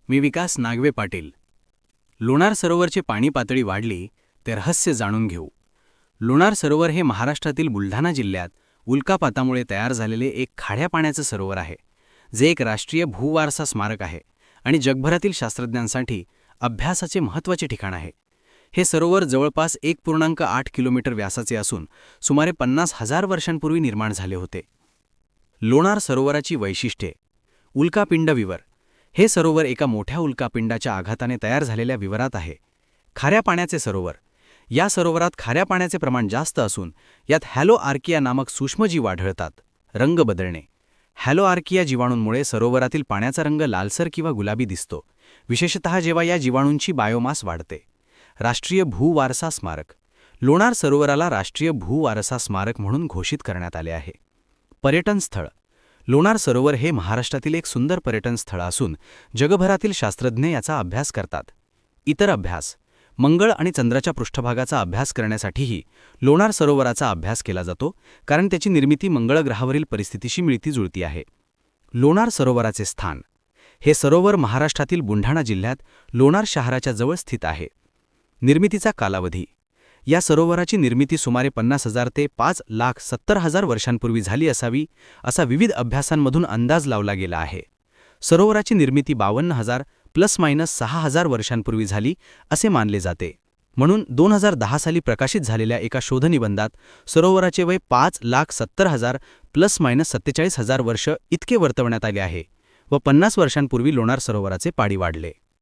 मी विकास नागवे पाटील. लोणार सरोवरची पाणी पातळी वाढली ते रहस्य जाणून घेऊ. लोणार सरोवर हे महाराष्ट्रातील बुलढाणा जिल्ह्यात उल्कापातामुळे तयार झालेले एक खाऱ्या पाण्याचं सरोवर आहे, जे एक राष्ट्रीय भूवारसा स्मारक आहे आणि जगभरातील शास्त्रज्ञांसाठी अभ्यासाचे महत्त्वाचे ठिकाण आहे. हे सरोवर जवळपास 1.8 किलोमीटर व्यासाचे असून सुमारे 50,000 वर्षांपूर्वी निर्माण झाले होते. लोणार सरोवराची वैशिष्ट्ये. उल्कापिंड विवर. हे सरोवर एका मोठ्या उल्कापिंडाच्या आघाताने तयार झालेल्या विवरात आहे. खाऱ्या पाण्याचे सरोवर. या सरोवरात खाऱ्या पाण्याचे प्रमाण जास्त असून यात हॅलोआर्किया नामक सूक्ष्मजीव आढळतात. रंग बदलणे. हॅलोआर्किया जीवाणूंमुळे सरोवरातील पाण्याचा रंग लालसर किंवा गुलाबी दिसतो, विशेषतः जेव्हा या जीवाणूंची बायोमास वाढते. राष्ट्रीय भूवारसा स्मारक. लोणार सरोवराला राष्ट्रीय भूवारसा स्मारक म्हणून घोषित करण्यात आले आहे. पर्यटन स्थळ. लोणार सरोवर हे महाराष्ट्रातील एक सुंदर पर्यटन स्थळ असून जगभरातील शास्त्रज्ञ याचा अभ्यास करतात. इतर अभ्यास. मंगळ आणि चंद्राच्या पृष्ठभागाचा अभ्यास करण्यासाठीही लोणार सरोवराचा अभ्यास केला जातो, कारण त्याची निर्मिती मंगळ ग्रहावरील परिस्थितीशी मिळती-जुळती आहे. लोणार सरोवराचे स्थान. हे सरोवर महाराष्ट्रातील बुलढाणा जिल्ह्यात लोणार शहराच्या जवळ स्थित आहे. निर्मितीचा कालावधी. या सरोवराची निर्मिती सुमारे 50,000 ते 5,70,000 वर्षांपूर्वी झाली असावी, असा विविध अभ्यासांमधून अंदाज लावला गेला आहे. सरोवराची निर्मिती 52,000 ± 6,000 वर्षांपूर्वी झाली असे मानले जाते. म्हणून 2010 साली प्रकाशित झालेल्या एका शोधनिबंधात सरोवराचे वय 5,70,000 ± 47,000 वर्ष इतके वर्तवण्यात आले आहे व 50 वर्षांपूर्वी लोणार सरोवराचे पाणी वाढले.